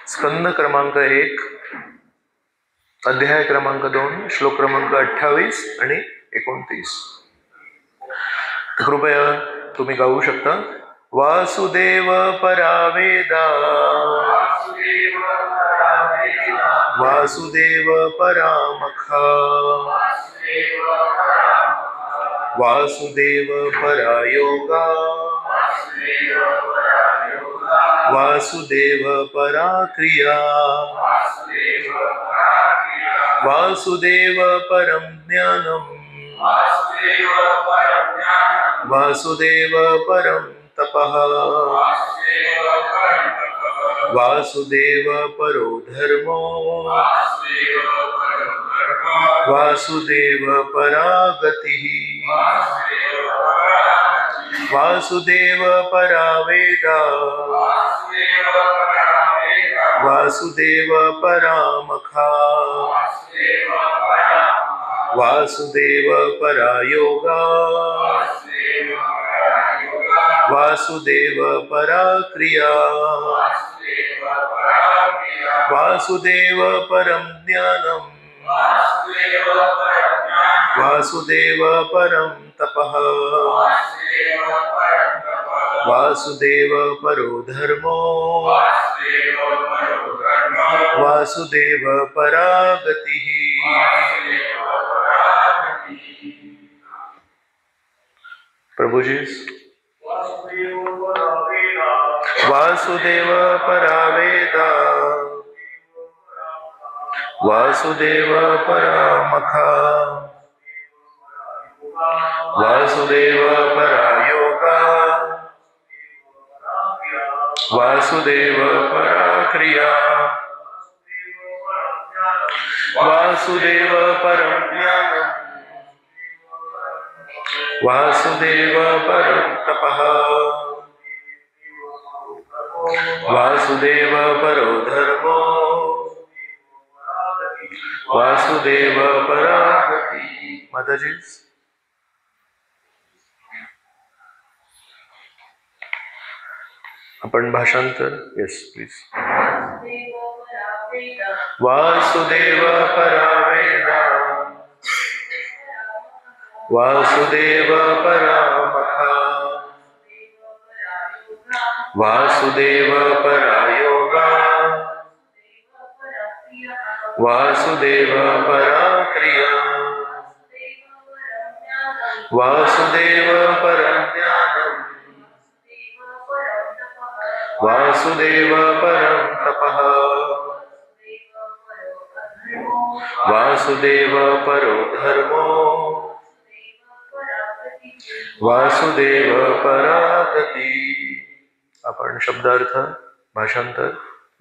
स्कंद क्रमांक 1, अध्याय क्रमांक 2, श्लोक क्रमांक 28 आणि 29. कृपया तुम्ही गाऊ शकता. वासुदेव परावेदा, वासुदेव परामखा, वासुदेव परायोगा, वासुदेव पराक्रिया, वासुदेव परम ज्ञानम, वासुदेव परम तपः, वासुदेव परो धर्मो, वासुदेव परा गतिः, वासुदेव परा वेदा, वासुदेव परामखा, वासुदेव परा योगा, वासुदेव परा क्रिया, वासुदेव परम ज्ञानम, वासुदेव परम तपः, वासुदेव परो धर्मो, वासुदेव परा गतिः. प्रभुजी. वासुदेव परा वेदा, वासुदेव परामखा, वासुदेव परा योगा, वासुदेव परा क्रिया, वासुदेव परम ज्ञानम, वासुदेव परम तपः, वासुदेव परो धर्मो, वासुदेव परा गतिः. माताजी. आपण भाषांतर. Yes please. वासुदेव परा वेदा, वासुदेव परामखा, वासुदेव परा योगा, वासुदेव परा क्रिया, वासुदेव परम ज्ञानम, वासुदेव परम तपः, वासुदेव परो धर्मो, वासुदेव परा गतिः. आपण शब्दार्थ भाषांतर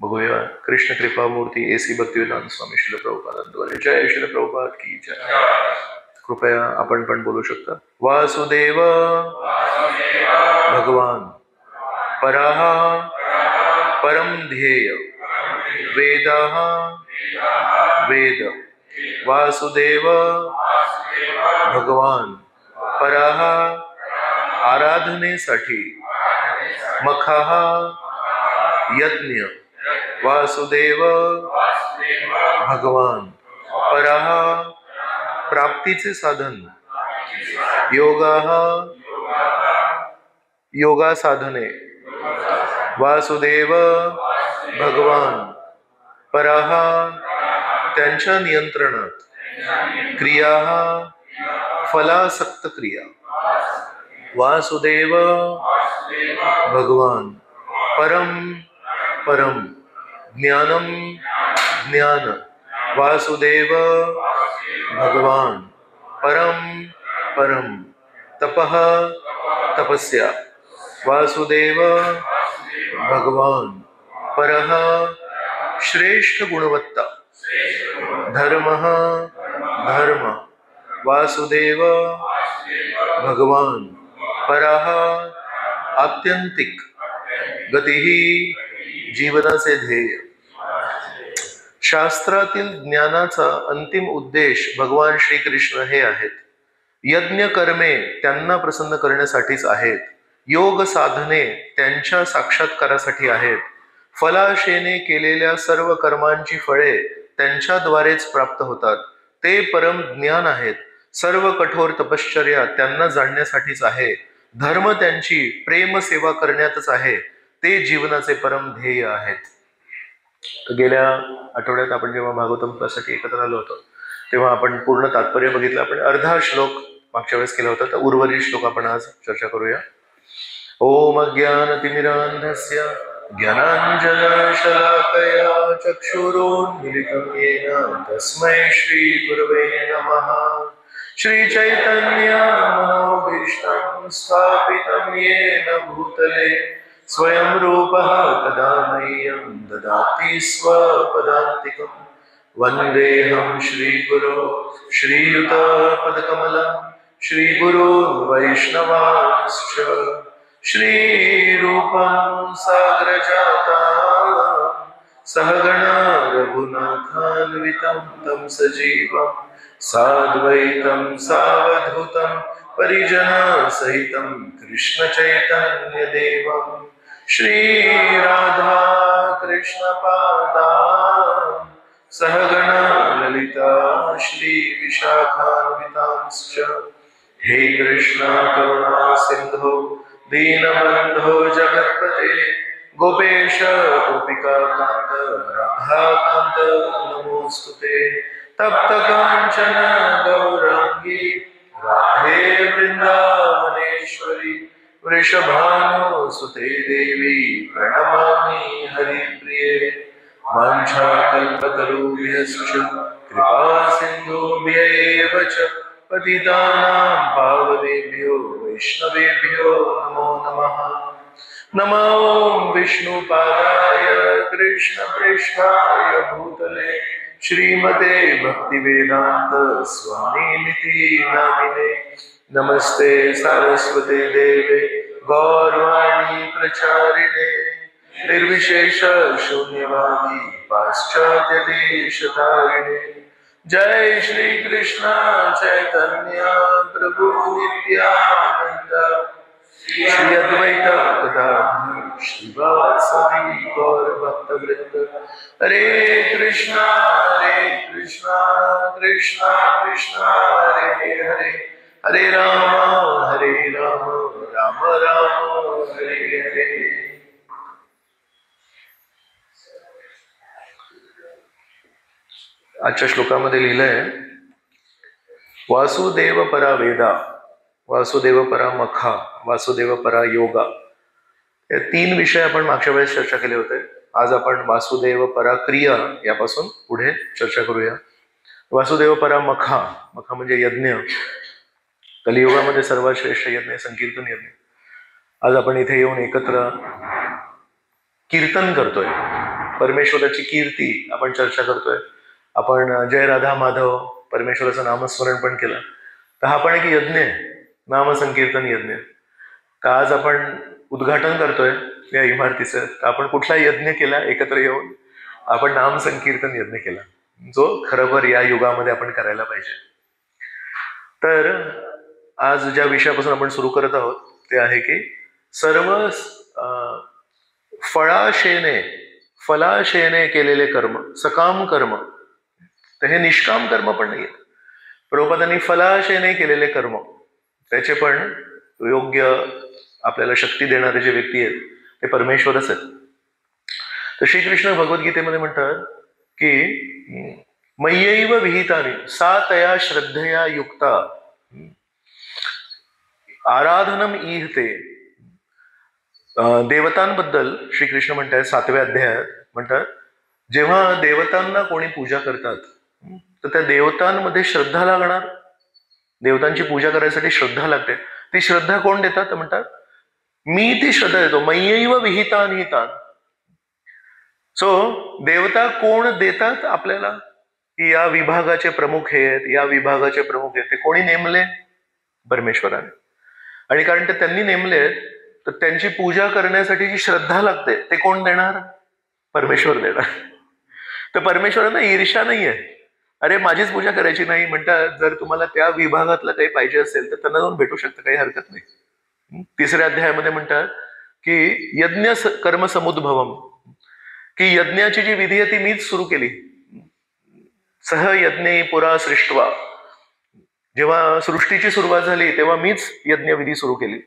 बघूया. कृष्ण कृपा मूर्ती AC भक्तिवेदांत स्वामी श्रील प्रभुपादांद्वारे. जय श्रील प्रभुपाद की जय. कृपया आपण पण बोलू शकता. वासुदेव भगवान परः परम ध्येय, वेदाः वेद, वासुदेव भगवान परः आराधनेसाठी, मखः यज्ञ, वासुदेव भगवान परः प्राप्तीचे साधन, योगाः योगा साधने, वासुदेव भगवान परः त्यांच्या नियंत्रणात, क्रिया फलासक्त क्रिया, वासुदेव भगवान परम परम ज्ञानम ज्ञान, वासुदेव भगवान परम परम तपः तपस्या, वासुदेव भगवान परः श्रेष्ठ गुणवत्ता, धर्मः धर्म, वासुदेव भगवान परः आत्यंतिक, गतिः जीवनाचे ध्येय. शास्त्रातील ज्ञानाचा अंतिम उद्देश भगवान श्रीकृष्ण हे आहेत. यज्ञ कर्मे त्यांना प्रसन्न करण्यासाठीच आहेत. योग साधने त्यांच्या साक्षात्कारासाठी आहेत. फलाशेने केलेल्या सर्व कर्मांची फळे त्यांच्याद्वारेच प्राप्त होतात. ते परम ज्ञान आहेत. सर्व कठोर तपश्चर्या त्यांना जाणण्यासाठीच आहे. धर्म त्यांची प्रेम सेवा करण्यातच आहे. ते जीवनाचे परम ध्येय आहेत. गेल्या आठवड्यात आपण जेव्हा भागवतासाठी एकत्र आलो होतो तेव्हा आपण पूर्ण तात्पर्य बघितलं. आपण अर्धा श्लोक मागच्या वेळेस केला होता, तर उर्वरित श्लोक आपण आज चर्चा करूया. ओम अज्ञानतिमिरान्धस्य ज्ञानाञ्जनशलाकया चक्षुरोन्मिलितं येन तस्मै श्रीगुरवे नमः. श्रीचैतन्यमनोभीष्टं स्थापितं येन भूतले स्वयं रूपः कदा मह्यं ददाति स्वपदान्तिकम्. वन्देऽहं श्रीगुरो श्रीयुतपदकमलं श्रीगुरो वैष्णवांश्च श्रीरूपं साग्रजातं सहगणा रघुनाथान्वितं तं सजीवं साद्वैतं सावधूतं परिजनसहितं कृष्णचैतन्यदेवं श्रीराधा कृष्णपादान् सहगणा ललिता श्रीविशाखान्वितांश्च. हे कृष्ण करुणा सिंधो दीनबन्धो जगत्पते गोपेश गोपिकाकान्त राधाकान्त नमोस्तुते. तप्त काञ्चन गौराङ्गी राधे वृन्दावनेश्वरी वृषभानुसुते देवी प्रणमामि हरिप्रिये. वाञ्छाकल्पतरुभ्यश्च कृपा सिन्धुभ्यैव च पतितानां पावनेभ्यो वैष्णवेभ्यो नमो नमः. नमो विष्णुपादाय कृष्णप्रेष्ठाय भूतले श्रीमते भक्तिवेदान्त स्वामिनिति नामिने. नमस्ते सारस्वते देवे गौरवाणी प्रचारिणे निर्विशेष शून्यवादी पाश्चात्य देशतारिणे. जय श्री कृष्ण चैतन्य प्रभु नित्यानंद श्री अद्वैत गदाधर श्रीवासदि गौर भक्तवृंद. हरे कृष्णा कृष्णा कृष्णा हरे हरे हरे राम राम राम हरे हरे. आजच्या श्लोकामध्ये लिहिलंय वासुदेव परा वेदा, वासुदेव परा मखा, वासुदेव परा योगा. या 3 विषय आपण मागच्या वेळेस चर्चा केले होते. आज आपण वासुदेव परा क्रिया यापासून पुढे चर्चा करूया. वासुदेव परा मखा, मखा म्हणजे यज्ञ. कलियुगामध्ये सर्वात श्रेष्ठ यज्ञ संकीर्तन यज्ञ. आज आपण इथे येऊन एकत्र कीर्तन करतोय, परमेश्वराची कीर्ती आपण चर्चा करतोय. आपण जय राधा माधव परमेश्वराचं नामस्मरण पण केलं. तर हा पण एक यज्ञ आहे, नामसंकीर्तन यज्ञ. तर आज आपण उद्घाटन करतोय या इमारतीचं. तर आपण कुठला यज्ञ केला? एकत्र येऊन आपण नामसंकीर्तन यज्ञ केला, जो खरोखर या युगामध्ये आपण करायला पाहिजे. तर आज ज्या विषयापासून आपण सुरू करत आहोत ते आहे की सर्व फलाशेने केलेले कर्म, सकाम कर्म. तर हे निष्काम कर्म पण नाहीये. प्रभुपादांनी फलाशेने केलेले कर्म त्याचे पण योग्य आपल्याला शक्ती देणारे जे व्यक्ती आहेत ते परमेश्वरच आहेत. तर श्रीकृष्ण भगवद्गीतेमध्ये म्हणतात की मय्यैव विहितानि सा तया श्रद्धया युक्ता आराधनम ईहते. देवतांबद्दल श्रीकृष्ण म्हणतात 7व्या अध्यायात म्हणतात, जेव्हा देवतांना कोणी पूजा करतात तर त्या देवतांमध्ये श्रद्धा लागणार. देवतांची पूजा करायसाठी श्रद्धा लागते. ती श्रद्धा कोण देतात? तर म्हणतात मी ती श्रद्धा देतो. मय्यैव विहितानि तान्. सो देवता कोण देतात आपल्याला? की या विभागाचे प्रमुख हे आहेत, या विभागाचे प्रमुख आहेत. ते कोणी नेमले? परमेश्वराने. आणि कारण ते त्यांनी नेमलेत तर त्यांची पूजा करण्यासाठी जी श्रद्धा लागते ते कोण देणार? परमेश्वर देणार. तर परमेश्वरांना ईर्ष्या नाहीये, अरे माझीच पूजा करायची नाही. म्हणतात जर तुम्हाला त्या विभागातलं काही पाहिजे असेल तर त्यांना जाऊन भेटू शकतं, काही हरकत नाही. 3ऱ्या अध्यायामध्ये म्हणतात की यज्ञ कर्म समुद्भवम. की यज्ञाची जी विधी आहे ती मीच सुरू केली. सहयज्ञे पुरा सृष्टवा, जेव्हा सृष्टीची सुरुवात झाली तेव्हा मीच यज्ञविधी सुरू केली.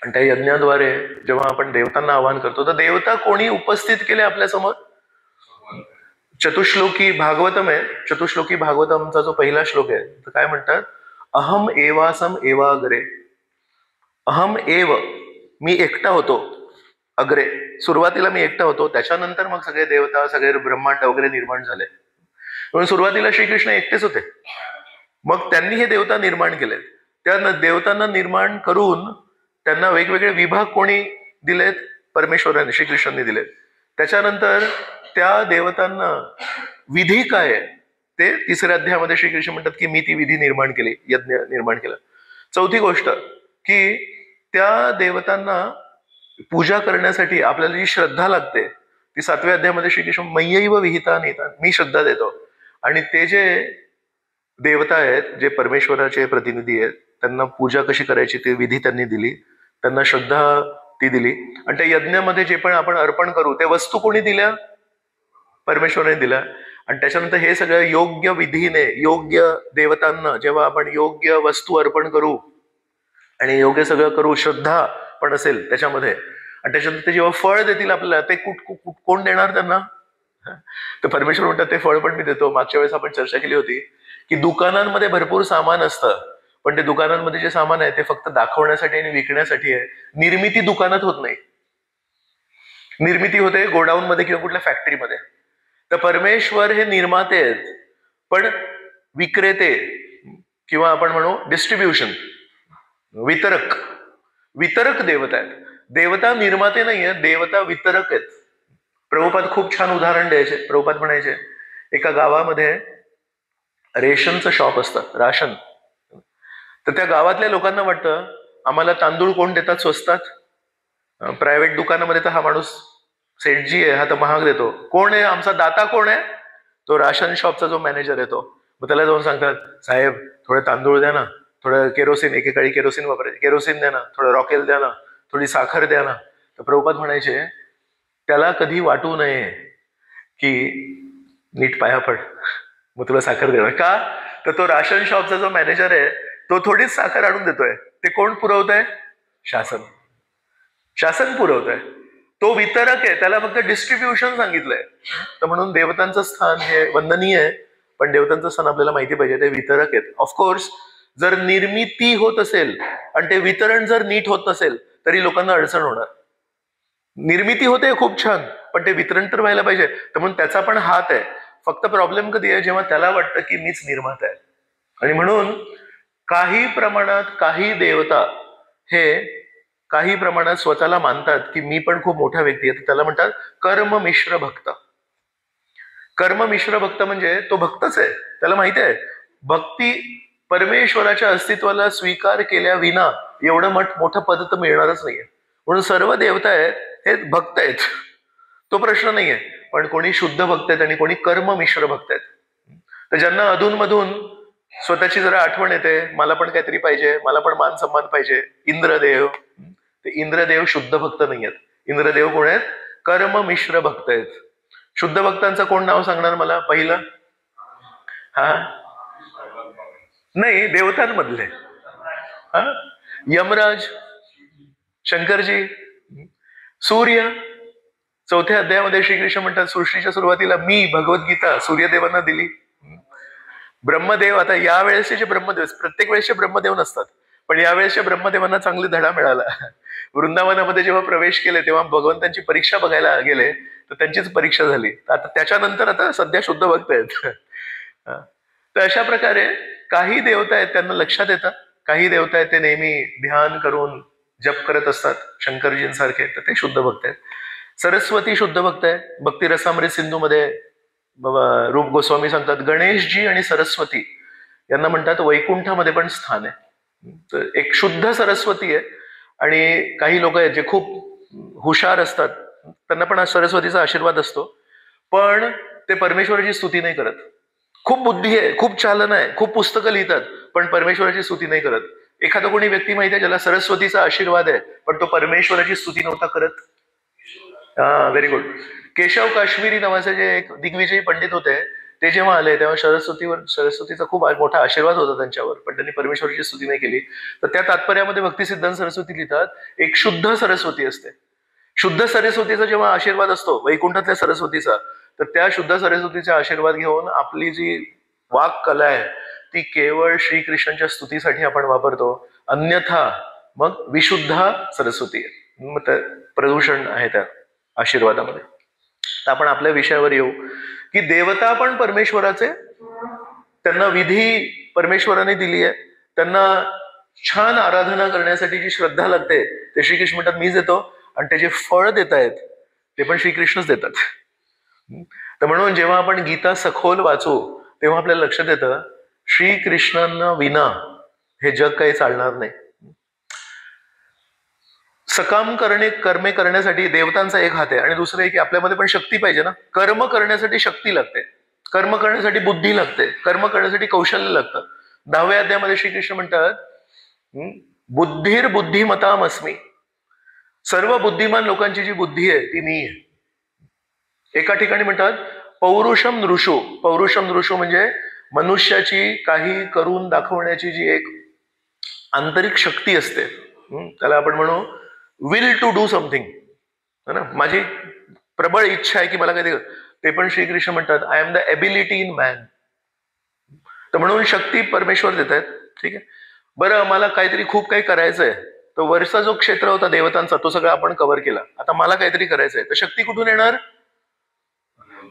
आणि त्या यज्ञाद्वारे जेव्हा आपण देवतांना आवाहन करतो तर देवता कोणी उपस्थित केले आपल्या समोर? चतुश्लोकी भागवतम आहे. चतुश्लोकी भागवतमचा जो पहिला श्लोक आहे तर काय म्हणतात? अहम एवासम एवाग्रे. अहम एव, मी एकटा होतो. अग्रे, सुरुवातीला मी एकटा होतो, त्याच्यानंतर मग सगळे देवता, सगळे ब्रह्मांड वगैरे निर्माण झाले. म्हणून सुरुवातीला श्रीकृष्ण एकटेच होते, मग त्यांनी हे देवता निर्माण केले. त्या देवतांना निर्माण करून त्यांना वेगवेगळे विभाग कोणी दिलेत? परमेश्वराने, श्रीकृष्णांनी दिलेत. त्याच्यानंतर त्या देवतांना विधी काय आहे ते तिसऱ्या अध्यायामध्ये श्रीकृष्ण म्हणतात की मी ती विधी निर्माण केली, यज्ञ निर्माण केला. चौथी गोष्ट की त्या देवतांना पूजा करण्यासाठी आपल्याला जी श्रद्धा लागते ती 7व्या अध्यायामध्ये श्रीकृष्ण मय्यैव विहिता नेता, मी श्रद्धा देतो. आणि ते जे देवता आहेत, जे परमेश्वराचे प्रतिनिधी आहेत, त्यांना पूजा कशी करायची ते विधी त्यांनी दिली, त्यांना श्रद्धा ती दिली. आणि त्या यज्ञामध्ये जे पण आपण अर्पण करू ते वस्तू कोणी दिल्या? परमेश्वराने दिल्या. आणि त्याच्यानंतर हे सगळं योग्य विधीने, योग्य देवतांना जेव्हा आपण योग्य वस्तू अर्पण करू आणि योग्य सगळं करू, श्रद्धा पण असेल त्याच्यामध्ये, आणि त्याच्यानंतर ते जेव्हा फळ देतील आपल्याला, ते कोण देणार त्यांना? तर परमेश्वर म्हणतात ते फळ पण मी देतो. मागच्या वेळेस आपण चर्चा केली होती की दुकानांमध्ये भरपूर सामान असतं, पण ते दुकानांमध्ये जे सामान आहे ते फक्त दाखवण्यासाठी आणि विकण्यासाठी आहे. निर्मिती दुकानात होत नाही, निर्मिती होते गोडाऊन मध्ये किंवा कुठल्या फॅक्टरीमध्ये. तर परमेश्वर हे निर्माते आहेत, पण विक्रेते किंवा आपण म्हणू डिस्ट्रीब्युशन, वितरक देवता आहेत. देवता निर्माते नाही आहेत, देवता वितरक आहेत. प्रभुपाद खूप छान उदाहरण द्यायचे. प्रभुपाद म्हणायचे एका गावामध्ये रेशनचं शॉप असतं, राशन. तर त्या गावातल्या लोकांना वाटतं आम्हाला तांदूळ कोण देतात स्वस्तात? प्रायव्हेट दुकानामध्ये तर हा माणूस सेठजी आहे, हा तर महाग देतो. कोण आहे आमचा दाता? कोण आहे? तो राशन शॉपचा जो मॅनेजर येतो. मग त्याला जाऊन सांगतात, साहेब थोडे तांदूळ द्या ना, थोडं केरोसिन, एकेकाळी केरोसिन वापरायचे, केरोसिन द्या ना, थोडं रॉकेल द्या ना, थोडी साखर द्या ना. तर प्रभुपाद म्हणायचे त्याला कधी वाटू नये की नीट पाया पड, मग तुला साखर देणार. का? तर तो राशन शॉपचा जो मॅनेजर आहे तो थोडीच साखर आणून देतोय, ते कोण पुरवत आहे? शासन पुरवत आहे. तो वितरक आहे, त्याला फक्त डिस्ट्रीब्युशन सांगितलंय. तर म्हणून देवतांचं स्थान हे वंदनीय आहे, पण देवतांचं स्थान आपल्याला माहिती पाहिजे, ते वितरक आहेत. ऑफकोर्स जर निर्मिती होत असेल आणि ते वितरण जर नीट होत नसेल तरी लोकांना अडचण होणार. निर्मिती होते खूप छान, पण ते वितरण तर व्हायला पाहिजे. तर म्हणून त्याचा पण हात आहे. फक्त प्रॉब्लेम कधी आहे? जेव्हा त्याला वाटतं की मीच निर्माता आहे. आणि म्हणून काही प्रमाणात काही देवता हे काही प्रमाणात स्वतःला मानतात की मी पण खूप मोठा व्यक्ती आहे, त्याला म्हणतात कर्ममिश्र भक्त. कर्ममिश्र भक्त म्हणजे तो भक्तच आहे, त्याला माहिती आहे भक्ती परमेश्वराच्या अस्तित्वाला स्वीकार केल्या विना एवढं मोठं पद तर मिळणारच नाहीये. म्हणून सर्व देवता आहेत हे भक्त आहेत, तो प्रश्न नाहीये. पण कोणी शुद्ध भक्त आहेत आणि कोणी कर्ममिश्र भक्त आहेत. तर ज्यांना अधूनमधून स्वतःची जरा आठवण येते, मला पण काहीतरी पाहिजे, मला पण मान सन्मान पाहिजे, इंद्रदेव, ते इंद्रदेव शुद्ध भक्त नाही आहेत. इंद्रदेव कोण आहेत? कर्ममिश्र भक्त आहेत. शुद्ध भक्तांचं कोण नाव सांगणार मला पहिलं? हा नाही, देवतांमधले यमराज, शंकरजी, सूर्य. 4थ्या अध्यायामध्ये श्रीकृष्ण म्हणतात सृष्टीच्या सुरुवातीला मी भगवद्गीता सूर्यदेवांना दिली. ब्रह्मदेव, आता यावेळेसचे जे ब्रह्मदेव, प्रत्येक वेळेसचे ब्रह्मदेव नसतात, पण यावेळेसच्या ब्रह्मदेवांना चांगली धडा मिळाला. वृंदावनामध्ये जेव्हा प्रवेश केले तेव्हा भगवंतांची परीक्षा बघायला गेले तर त्यांचीच परीक्षा झाली. आता त्याच्यानंतर आता सध्या शुद्ध भक्त आहेत. तर अशा प्रकारे काही देवता आहेत त्यांना लक्षात येतात, काही देवता आहेत ते नेहमी ध्यान करून जप करत असतात, शंकरजींसारखे, तर ते शुद्ध भक्त आहेत. सरस्वती शुद्ध भक्त आहे. भक्ती रसामृत सिंधू मध्ये रूप गोस्वामी सांगतात गणेशजी आणि सरस्वती यांना म्हणतात वैकुंठामध्ये पण स्थान आहे. तर एक शुद्ध सरस्वती आहे आणि काही लोक आहेत जे खूप हुशार असतात, त्यांना पण सरस्वतीचा आशीर्वाद असतो, पण ते परमेश्वराची स्तुती नाही करत. खूप बुद्धी आहे, खूप चालन आहे, खूप पुस्तकं लिहितात, पण परमेश्वराची स्तुती नाही करत. एखादा कोणी व्यक्ती माहिती आहे ज्याला सरस्वतीचा आशीर्वाद आहे पण तो परमेश्वराची स्तुती नव्हता करत? Very good. केशव काश्मीरी नावाचे जे एक दिग्विजयी पंडित होते, ते जेव्हा आले तेव्हा सरस्वतीचा खूप मोठा आशीर्वाद होता त्यांच्यावर, पण त्यांनी परमेश्वराची स्तुती नाही केली. तर त्या तात्पर्यामध्ये भक्तिसिद्धांत सरस्वती लिहितात, एक शुद्ध सरस्वती असते. शुद्ध सरस्वतीचा जेव्हा आशीर्वाद असतो वैकुंठातल्या सरस्वतीचा, तर त्या शुद्ध सरस्वतीचा आशीर्वाद घेऊन आपली जी वाक कला आहे ती केवळ श्रीकृष्णांच्या स्तुतीसाठी आपण वापरतो. अन्यथा मग विशुद्ध सरस्वती आहे, मग प्रदूषण आहे त्या आशीर्वादामध्ये. तर आपण आपल्या विषयावर येऊ की देवता पण परमेश्वराचे, त्यांना विधी परमेश्वराने दिली आहे, त्यांना छान आराधना करण्यासाठी जी श्रद्धा लागते ते श्रीकृष्ण म्हणतात मीच देतो, आणि त्याचे फळ देत आहेत ते पण श्रीकृष्णच देतात. तर म्हणून जेव्हा आपण गीता सखोल वाचू तेव्हा आपल्याला लक्षात येतं श्रीकृष्णांना विना हे जग काही चालणार नाही. सकाम कर्मे करण्यासाठी देवतांचा एक हात आहे, आणि दुसरं आहे की आपल्यामध्ये पण शक्ती पाहिजे ना. कर्म करण्यासाठी शक्ती लागते, कर्म करण्यासाठी बुद्धी लागते, कर्म करण्यासाठी कौशल्य लागतं. 10व्या अध्यायामध्ये श्रीकृष्ण म्हणतात बुद्धिर बुद्धिमतामस्मी, सर्व बुद्धिमान लोकांची जी बुद्धी आहे ती मी आहे. एका ठिकाणी म्हणतात पौरुषम नृषु, पौरुषम नृषु म्हणजे मनुष्याची काही करून दाखवण्याची जी एक आंतरिक शक्ती असते, त्याला आपण म्हणू विल टू डू समथिंग, है ना. माझी प्रबळ इच्छा आहे की मला काही, ते पण श्रीकृष्ण म्हणतात I am the ability in man. तर म्हणून शक्ती परमेश्वर देत आहेत. ठीक आहे, बरं मला काहीतरी खूप काही करायचंय, तर वरचा जो क्षेत्र होता देवतांचा तो सगळा आपण कव्हर केला, आता मला काहीतरी करायचंय, तर शक्ती कुठून येणार?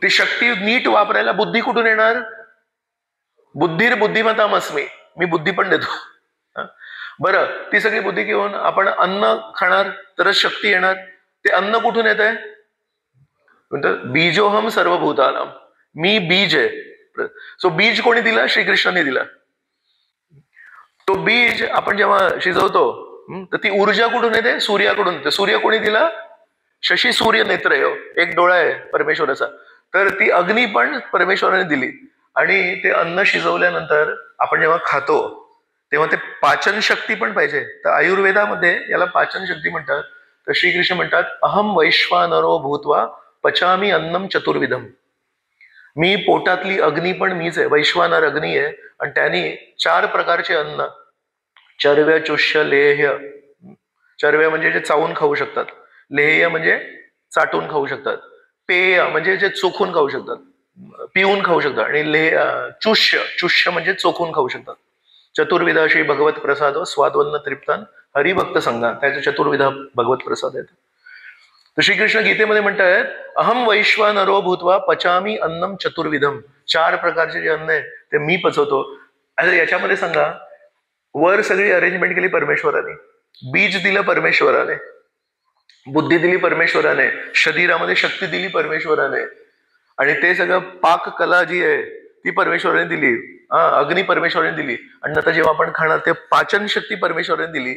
ती शक्ती नीट वापरायला बुद्धी कुठून येणार? बुद्धिर बुद्धिमतामस्मी, मी बुद्धी पण देतो. बरं, ती सगळी बुद्धी घेऊन आपण अन्न खाणार तरच शक्ती येणार. ते अन्न कुठून येत आहे? म्हणतात बीजोहम सर्वभूतानाम, मी बीज आहे. सो बीज कोणी दिला? श्रीकृष्णाने दिला. तो बीज आपण जेव्हा शिजवतो तर ती ऊर्जा कुठून येते? सूर्याकडून येते. सूर्य कोणी दिला? शशी सूर्य नेत्र, एक डोळा आहे परमेश्वराचा, तर ती अग्नी पण परमेश्वराने दिली. आणि ते अन्न शिजवल्यानंतर आपण जेव्हा खातो तेव्हा ते पाचन शक्ती पण पाहिजे. तर आयुर्वेदामध्ये याला पाचन शक्ती म्हणतात. तर श्रीकृष्ण म्हणतात अहम वैश्वानरो भूत्वा पचामी अन्नम चतुर्विधम, मी पोटातली अग्नी पण मीच आहे, वैश्वानर अग्नी आहे, आणि त्यांनी 4 प्रकारचे अन्न, चर्व्य चुष्य लेह्य, चर्व्य म्हणजे जे चावून खाऊ शकतात, लेह्य म्हणजे चाटून खाऊ शकतात, पेय म्हणजे जे चोखून खाऊ शकतात, पिऊन खाऊ शकतात, आणि चुष्य म्हणजे चोखून खाऊ शकतात. चतुर्विधा श्री भगवत प्रसाद स्वादवन्न तृप्तान हरिभक्त संघान, त्याचे चतुर्विधा भगवत प्रसाद आहेत. तर श्रीकृष्ण गीतेमध्ये म्हणतात अहम वैश्वानरो भूत्वा पचामी अन्नम चतुर्विधम, 4 प्रकारचे जे अन्न आहे ते मी पचवतो. आता याच्यामध्ये सांगा, वर सगळी अरेंजमेंट केली परमेश्वराने, बीज दिलं परमेश्वराने, बुद्धी दिली परमेश्वराने, शरीरामध्ये शक्ती दिली परमेश्वराने, आणि ते सगळं पाक कला जी आहे ती परमेश्वराने दिली, अग्नी परमेश्वराने दिली, आणि आता जेव्हा आपण खाणार ते पाचन शक्ती परमेश्वराने दिली.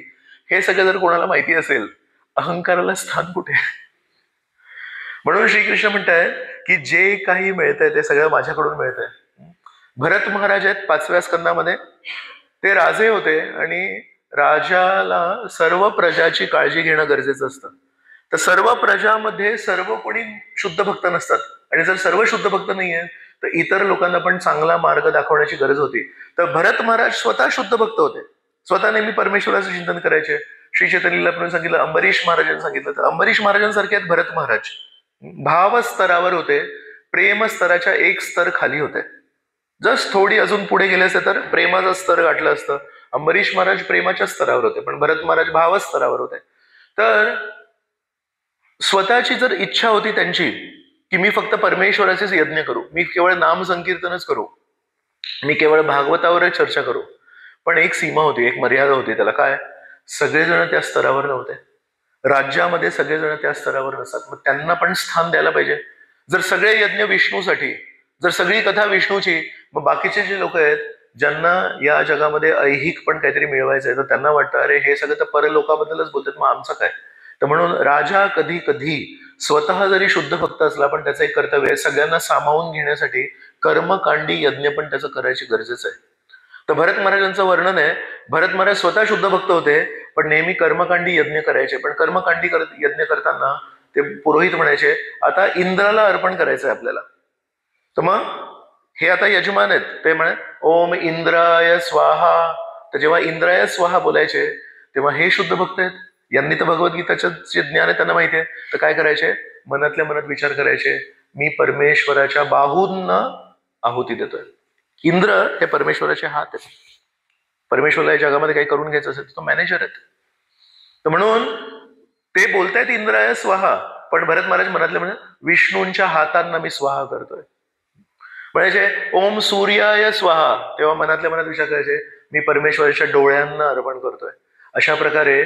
हे सगळं जर कोणाला माहिती असेल, अहंकाराला स्थान कुठे? म्हणून श्रीकृष्ण म्हणतायत की जे काही मिळतंय ते सगळं माझ्याकडून मिळतंय. भरत महाराज आहेत 5व्या स्कंदामध्ये, ते राजे होते, आणि राजाला सर्व प्रजाची काळजी घेणं गरजेचं असतं. तर सर्व प्रजामध्ये सर्व कोणी शुद्ध भक्त नसतात, आणि जर सर्व शुद्ध भक्त नाहीये तर इतर लोकांना पण चांगला मार्ग दाखवण्याची गरज होती. तर भरत महाराज स्वतः शुद्ध भक्त होते, स्वतः नेहमी परमेश्वराचं चिंतन करायचे. श्री चैतन्यला पण सांगितलं, अंबरीश महाराजांनी सांगितलं, तर अंबरीश महाराजांसारखे आहेत भरत महाराज. भाव स्तरावर होते, प्रेम स्तराच्या एक स्तर खाली होते. जस्ट थोडी अजून पुढे गेले असते तर प्रेमाचं स्तर गाठलं असतं. अंबरीश महाराज प्रेमाच्या स्तरावर होते, पण भरत महाराज भाव स्तरावर होते. तर स्वतःची जर इच्छा होती त्यांची की मी फक्त परमेश्वराचेच यज्ञ करू, मी केवळ नाम संकीर्तनच करू, मी केवळ भागवतावरच चर्चा करू, पण एक सीमा होती, एक मर्यादा होती. त्याला काय? सगळेजण त्या स्तरावर नव्हते, राज्यामध्ये सगळेजण त्या स्तरावर नसतात, मग त्यांना पण स्थान द्यायला पाहिजे. जर सगळे यज्ञ विष्णूसाठी, जर सगळी कथा विष्णूची, मग बाकीचे जे लोक आहेत ज्यांना या जगामध्ये ऐहिक पण काहीतरी मिळवायचं आहे, तर त्यांना वाटतं अरे हे सगळं तर परलोकाबद्दलच बोलतात, मग आमचं काय? तर म्हणून राजा कधी कधी स्वतः जरी शुद्ध भक्त असला पण त्याचं एक कर्तव्य आहे सगळ्यांना सामावून घेण्यासाठी कर्मकांडी यज्ञ पण त्याचं करायची गरजेचं आहे. तर भरत महाराजांचं वर्णन आहे, भरत महाराज स्वतः शुद्ध भक्त होते पण नेहमी कर्मकांडी यज्ञ करायचे. पण कर्मकांडी यज्ञ करताना ते पुरोहित म्हणायचे आता इंद्राला अर्पण करायचंय आपल्याला. तर मग हे आता यजमान आहेत, ते म्हणे ओम इंद्राय स्वाहा. तर जेव्हा इंद्राय स्वाहा बोलायचे तेव्हा हे शुद्ध भक्त आहेत, यांनी तर भगवद्गीताचं जे ज्ञान आहे त्यांना माहिती आहे. तर काय करायचे, मनातल्या मनात विचार करायचे मी परमेश्वराच्या बाहूंना आहुती देतोय. इंद्र हे परमेश्वराचे हात आहेत. परमेश्वराला या जगामध्ये काही करून घ्यायचं असेल तर तो मॅनेजर आहेत. तर म्हणून ते बोलतायत इंद्राय स्वाहा, पण भरत महाराज मनातले म्हणजे विष्णूंच्या हातांना मी स्वाहा करतोय. म्हणायचे ओम सूर्याय स्वाहा, तेव्हा मनातल्या मनात विचार करायचे मी परमेश्वराच्या डोळ्यांना अर्पण करतोय. अशा प्रकारे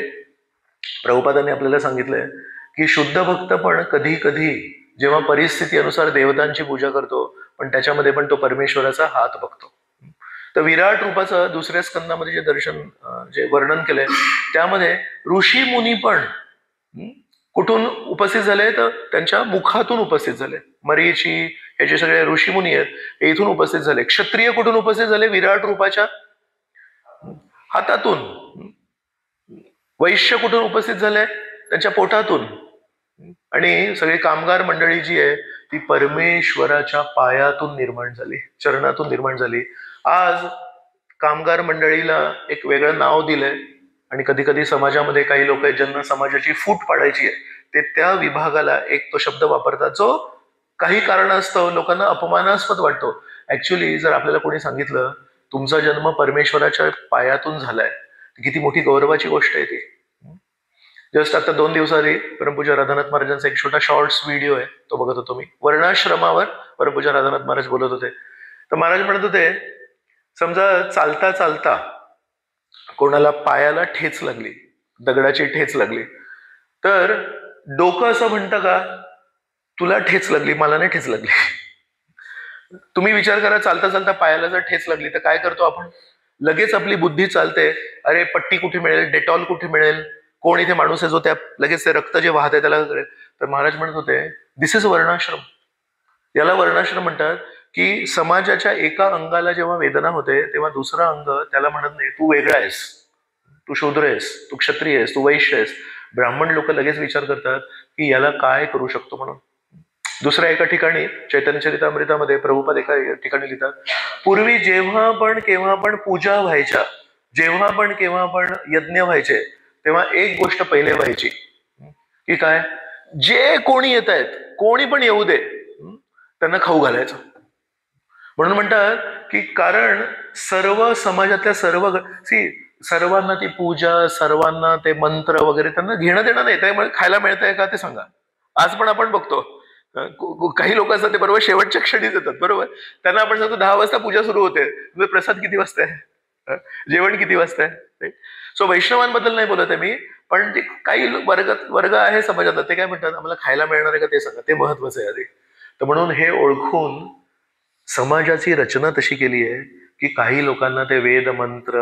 प्रभुपादांनी आपल्याला सांगितलंय की शुद्ध भक्त पण कधी कधी जेव्हा परिस्थिती अनुसार देवतांची पूजा करतो, पण त्याच्यामध्ये पण तो परमेश्वराचा हात बघतो. तर विराट रूपाचं दुसऱ्या स्कंदामध्ये जे दर्शन जे वर्णन केलंय त्यामध्ये ऋषी मुनी पण कुठून उपस्थित झाले, तर त्यांच्या मुखातून उपस्थित झाले. मरीची हे जे सगळे ऋषी मुनी आहेत हे इथून उपस्थित झाले. क्षत्रिय कुठून उपस्थित झाले, विराट रूपाच्या हातातून. वैश्य कुठून उपस्थित झाले, त्यांच्या पोटातून. आणि सगळी कामगार मंडळी जी आहे ती परमेश्वराच्या पायातून निर्माण झाली, चरणातून निर्माण झाली. आज कामगार मंडळीला एक वेगळं नाव दिलंय आणि कधी कधी समाजामध्ये काही लोक आहेत ज्यांना समाजाची फूट पाडायची आहे, ते त्या विभागाला एक तो शब्द वापरतात जो काही कारणास्तव लोकांना अपमानास्पद वाटतो. ऍक्च्युली जर आपल्याला कोणी सांगितलं तुमचा जन्म परमेश्वराच्या पायातून झालाय, किती मोठी गौरवाची गोष्ट आहे ती. जस्ट आता 2 दिवसाआधी परमपूज्य राधानाथ महाराजांचा एक छोटा शॉर्ट्स व्हिडिओ आहे, तो बघत होतो मी. वर्णाश्रमावर परमपूज्य राधानाथ महाराज बोलत होते. तर महाराज म्हणत होते समजा चालता चालता कोणाला पायाला ठेच लागली, दगडाची ठेच लागली, तर डोकं असं म्हणतं का तुला ठेच लागली, मला नाही ठेच लागली. तुम्ही विचार करा, चालता चालता पायाला जर ठेच लागली तर काय करतो आपण, लगेच आपली बुद्धी चालते, अरे पट्टी कुठे मिळेल, डेटॉल कुठे मिळेल, कोण इथे माणूस आहे जो त्या लगेच ते रक्त जे वाहत आहे त्याला करेल. तर महाराज म्हणत होते दिस इज वर्णाश्रम. याला वर्णाश्रम म्हणतात की समाजाच्या एका अंगाला जेव्हा वेदना होते तेव्हा दुसरा अंग त्याला म्हणत नाही तू वेगळा आहेस, तू शूद्र आहेस, तू क्षत्रिय आहेस, तू वैश्य आहेस. ब्राह्मण लोक लगेच विचार करतात की याला काय करू शकतो म्हणून. दुसऱ्या एका ठिकाणी चैतन्य चरितामृतामध्ये प्रभुपाद एका ठिकाणी लिहितात, पूर्वी जेव्हा पण केव्हा पण पूजा व्हायच्या, जेव्हा पण केव्हा पण यज्ञ व्हायचे, तेव्हा एक गोष्ट पहिले व्हायची की काय, जे कोणी येत आहेत कोणी पण येऊ दे त्यांना खाऊ घालायचं. म्हणून म्हणतात की कारण सर्व समाजातल्या सर्वांना ती पूजा, सर्वांना ते मंत्र वगैरे त्यांना घेणं देणं नाही, त्यामुळे खायला मिळतंय का ते सांगा. आज पण आपण बघतो काही लोक असतात ते बरोबर शेवटच्या क्षणीच येतात, बरोबर. त्यांना आपण सांगतो 10 वाजता पूजा सुरू होते, प्रसाद किती वाजता आहे, जेवण किती वाजता आहे. सो वैष्णवांबद्दल नाही बोलत आहे मी, पण जे काही वर्ग आहे समाजातला ते काय म्हणतात आम्हाला खायला मिळणार आहे का ते सांगा, ते महत्वाचं आहे आधी. तर म्हणून हे ओळखून समाजाची रचना तशी केली आहे की काही लोकांना ते वेद मंत्र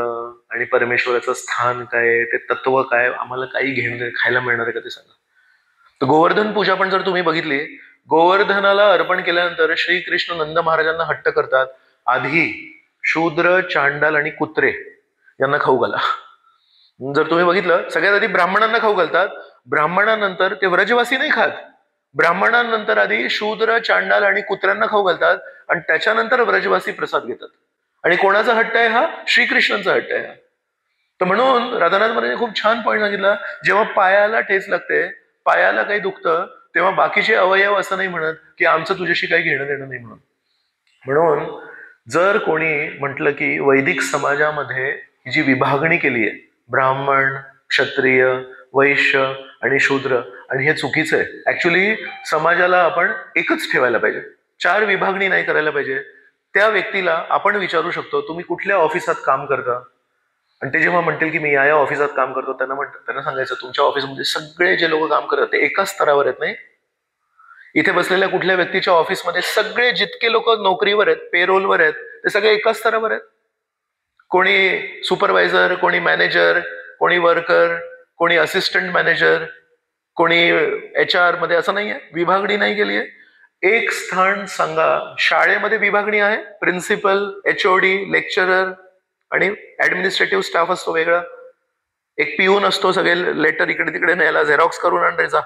आणि परमेश्वराचं स्थान काय, ते तत्व काय, आम्हाला काही घेणं खायला मिळणार आहे का ते सांगा. तर गोवर्धन पूजा पण जर तुम्ही बघितली, गोवर्धनाला अर्पण केल्यानंतर श्रीकृष्ण नंद महाराजांना हट्ट करतात आधी शूद्र, चांडाल आणि कुत्रे यांना खाऊ घाला. जर तुम्ही बघितलं सगळ्यात आधी ब्राह्मणांना खाऊ घालतात, ब्राह्मणानंतर ते व्रजवासी नाही खात, ब्राह्मणांनंतर आधी शूद्र, चांडाल आणि कुत्र्यांना खाऊ घालतात आणि त्याच्यानंतर व्रजवासी प्रसाद घेतात. आणि कोणाचा हट्ट आहे हा, श्रीकृष्णांचा हट्ट आहे हा. तर म्हणून राधानाथ महाराजांनी खूप छान पॉईंट सांगितला, जेव्हा पायाला ठेच लागते, पायाला काही दुखतं, तेव्हा बाकीचे अवयव असं नाही म्हणत की आमचं तुझ्याशी काही घेणं देणं नाही म्हणून. म्हणून जर कोणी म्हटलं की वैदिक समाजामध्ये ही जी विभागणी केली आहे ब्राह्मण, क्षत्रिय, वैश्य आणि शूद्र, आणि हे चुकीचं आहे. ऍक्च्युली समाजाला आपण एकच ठेवायला पाहिजे, 4 विभागणी नाही करायला पाहिजे. त्या व्यक्तीला आपण विचारू शकतो तुम्ही कुठल्या ऑफिसात काम करता, आणि ते जेव्हा म्हणतील की मी या ऑफिसात काम करतो, त्यांना सांगायचं तुमच्या ऑफिसमध्ये सगळे जे लोक काम करतात ते एकाच स्तरावर आहेत. नाही, इथे बसलेल्या कुठल्या व्यक्तीच्या ऑफिसमध्ये सगळे जितके लोक नोकरीवर आहेत, पेरोलवर आहेत, ते सगळे एकाच स्तरावर आहेत. कोणी सुपरवायझर, कोणी मॅनेजर, कोणी वर्कर, कोणी असिस्टंट मॅनेजर, कोणी HR मध्ये, असं नाहीये, विभागणी नाही केली आहे. एक स्थान सांगा. शाळेमध्ये विभागणी आहे, प्रिन्सिपल, HOD, लेक्चरर आणि ऍडमिनिस्ट्रेटिव्ह स्टाफ असतो वेगळा, एक पिऊन असतो, सगळे लेटर इकडे तिकडे न्यायला, झेरॉक्स करून आणायचा.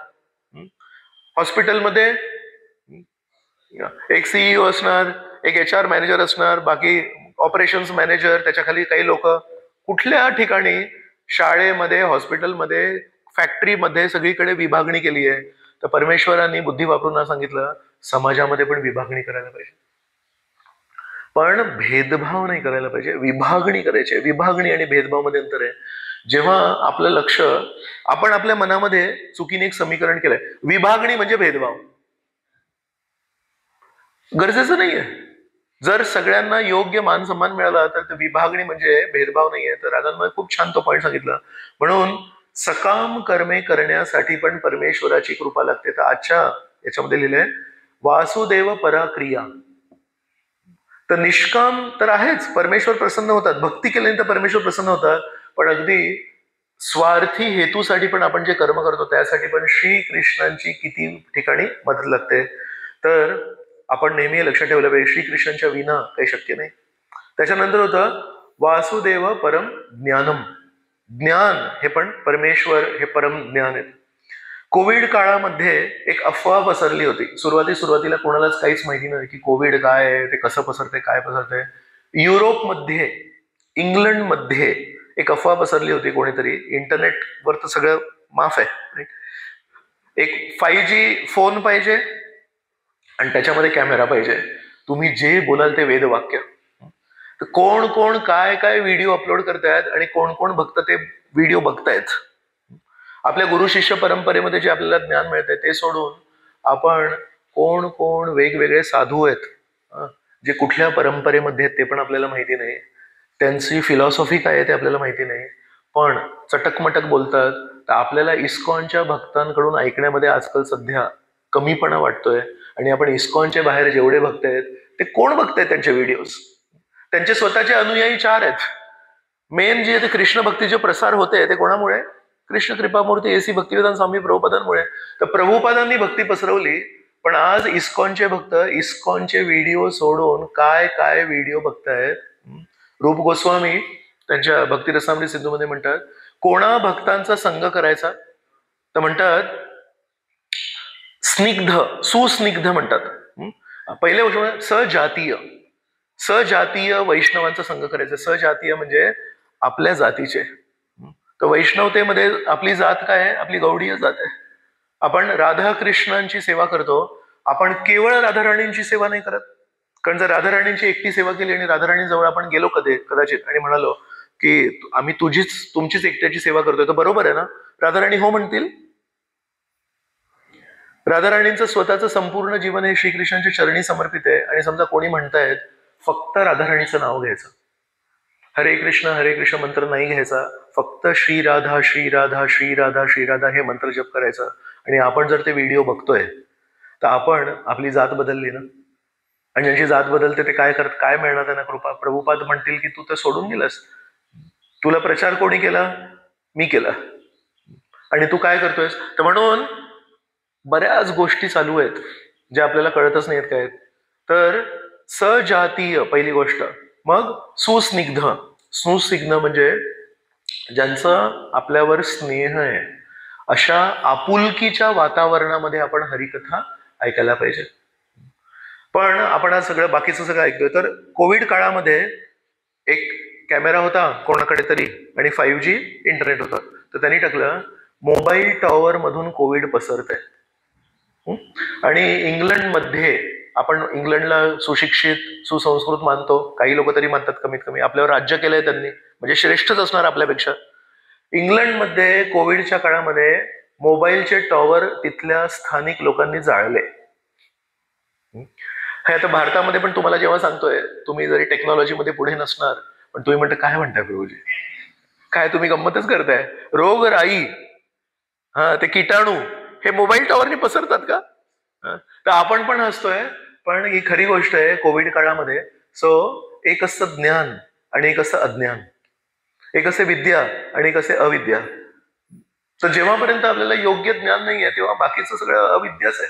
हॉस्पिटलमध्ये एक सीईओ असणार, एक HR मॅनेजर असणार, बाकी ऑपरेशन्स मॅनेजर, त्याच्या खाली काही लोक. कुठल्या ठिकाणी शाळेमध्ये, हॉस्पिटलमध्ये, फॅक्टरीमध्ये सगळीकडे विभागणी केली आहे. तर परमेश्वरांनी बुद्धी वापरून सांगितलं समाजामध्ये पण विभागणी करायला पाहिजे, पण भेदभाव नाही करायला पाहिजे, विभागणी करायची. विभागणी आणि भेदभाव मध्ये अंतर आहे. जेव्हा आपलं लक्ष, आपण आपल्या मनामध्ये चुकीने एक समीकरण केलंय, विभागणी म्हणजे भेदभाव. गरजेचं नाहीये. जर सगळ्यांना योग्य मान सन्मान मिळाला तर विभागणी म्हणजे भेदभाव नाहीये. तर राजांनी खूप छान तो पॉईंट सांगितला. म्हणून सकाम कर्मे करण्यासाठी पण परमेश्वराची कृपा लागते. तर आजच्या याच्यामध्ये लिहिलंय वासुदेव पराक्रिया. तर निष्काम तर आहेच, परमेश्वर प्रसन्न होतात. भक्ती केल्यानंतर परमेश्वर प्रसन्न होतात. पण अगदी स्वार्थी हेतूसाठी पण आपण जे कर्म करतो त्यासाठी पण श्रीकृष्णांची किती ठिकाणी मदत लागते. तर आपण नेहमी लक्षात ठेवलं पाहिजे, श्रीकृष्णांच्या विना काही शक्य नाही. त्याच्यानंतर होतं वासुदेव परम ज्ञानम. ज्ञान हे पण परमेश्वर हे परम ज्ञान आहे. कोविड काळामध्ये एक अफवा पसरली होती. सुरुवातीला कोणालाच काहीच माहिती नाही की कोविड काय आहे, ते कसं पसरते, काय पसरते. युरोपमध्ये, इंग्लंडमध्ये एक अफवा पसरली होती. कोणीतरी, इंटरनेटवर तर सगळं माफ आहे, एक 5G फोन पाहिजे आणि त्याच्यामध्ये कॅमेरा पाहिजे, तुम्ही जे बोलाल ते वेदवाक्य. तर कोण कोण काय काय व्हिडिओ अपलोड करतायत आणि कोण कोण भक्त ते व्हिडिओ बघतायत. आपल्या गुरु शिष्य परंपरेमध्ये जे आपल्याला ज्ञान मिळतंय ते सोडून आपण कोण कोण वेगवेगळे साधू आहेत, जे कुठल्या परंपरेमध्ये आहेत ते पण आपल्याला माहिती नाही, त्यांची फिलॉसॉफी काय आहे ते आपल्याला माहिती नाही, पण चटकमटक बोलतात. तर आपल्याला इस्कॉनच्या भक्तांकडून ऐकण्यामध्ये आजकाल सध्या कमीपणा वाटतोय. आणि आपण इस्कॉनच्या बाहेर जेवढे भक्त आहेत ते कोण बघतायत त्यांचे व्हिडिओज? त्यांचे स्वतःचे अनुयायी 4 आहेत. मेन जे कृष्ण भक्तीचे प्रसार होते ते कोणामुळे? कृष्ण कृपामूर्ती एसी भक्तिवेदांत स्वामी प्रभुपादांमुळे. तर प्रभुपादांनी भक्ती पसरवली. पण आज इस्कॉनचे भक्त इस्कॉनचे व्हिडिओ सोडून काय काय व्हिडिओ बघतायत. रूप गोस्वामी त्यांच्या भक्ती रसामृत सिंधूमध्ये म्हणतात, कोणा भक्तांचा संग करायचा? तर म्हणतात स्निग्ध, सुस्निग्ध म्हणतात. पहिल्या गोष्ट सजातीय, सजातीय वैष्णवांचा संग करायचा. सजातीय म्हणजे आपल्या जातीचे. तर वैष्णवतेमध्ये आपली जात काय आहे? आपली गौडीय जात आहे. आपण राधाकृष्णांची सेवा करतो. आपण केवळ राधाराणींची सेवा नाही करत. कारण जर राधाराणींची एकटी सेवा केली आणि राधाराणींजवळ आपण गेलो कदाचित आणि म्हणालो की आम्ही तुमचीच एकट्याची सेवा करतोय, तर बरोबर आहे ना? राधाराणी हो म्हणतील? राधाराणींचं स्वतःचं संपूर्ण जीवन हे श्रीकृष्णांच्या चरणी समर्पित आहे. आणि समजा कोणी म्हणतायत फक्त राधाराणीचं नाव घ्यायचं, हरे कृष्ण मंत्र नाही घ्यायचा, फक्त श्रीराधा श्रीराधा श्रीराधा श्रीराधा हे मंत्र जप करायचा, आणि आपण जर ते व्हिडिओ बघतोय तर आपण आपली जात बदलली ना. आणि ज्यांची जात बदलते ते काय मिळणार त्यांना कृपा? प्रभुपाद म्हणतील की तू तर सोडून गेलास, तुला प्रचार कोणी केला? मी केला, आणि तू काय करतोयस? तर म्हणून बऱ्याच गोष्टी चालू आहेत ज्या आपल्याला कळतच नाहीत काय. तर सजातीय पहिली गोष्ट. मग सुस्निग्ध. सुस्निग्ध म्हणजे ज्यांचं आपल्यावर स्नेह आहे, अशा आपुलकीच्या वातावरणामध्ये आपण हरिकथा ऐकायला पाहिजे. पण आपण आज सगळं बाकीचं सगळं ऐकतोय. तर कोविड काळामध्ये एक कॅमेरा होता कोणाकडे तरी आणि 5G इंटरनेट होतं. तर त्यांनी टाकलं मोबाईल टॉवर मधून कोविड पसरत आहे. आणि इंग्लंडमध्ये, आपण इंग्लंडला सुशिक्षित सुसंस्कृत मानतो, काही लोक तरी मानतात कमीत कमी, आपल्यावर राज्य केलंय त्यांनी, म्हणजे श्रेष्ठच असणार आपल्यापेक्षा. इंग्लंडमध्ये कोविडच्या काळामध्ये मोबाईलचे टॉवर तिथल्या स्थानिक लोकांनी जाळले. हे आता भारतामध्ये पण तुम्हाला जेव्हा सांगतोय, तुम्ही जरी टेक्नॉलॉजीमध्ये पुढे नसणार, पण तुम्ही म्हणता काय म्हणताय प्रभूजी, काय तुम्ही गंमतच करताय? रोगराई, ते किटाणू हे मोबाईल टॉवरनी पसरतात का? तर आपण पण हसतोय, पण ही खरी गोष्ट आहे. कोविड काळामध्ये एक असतं ज्ञान आणि एक असतं अज्ञान, एक असे विद्या आणि एक असे अविद्या. तर जेव्हापर्यंत आपल्याला योग्य ज्ञान नाहीये तेव्हा बाकीचं सगळं अविद्याच आहे.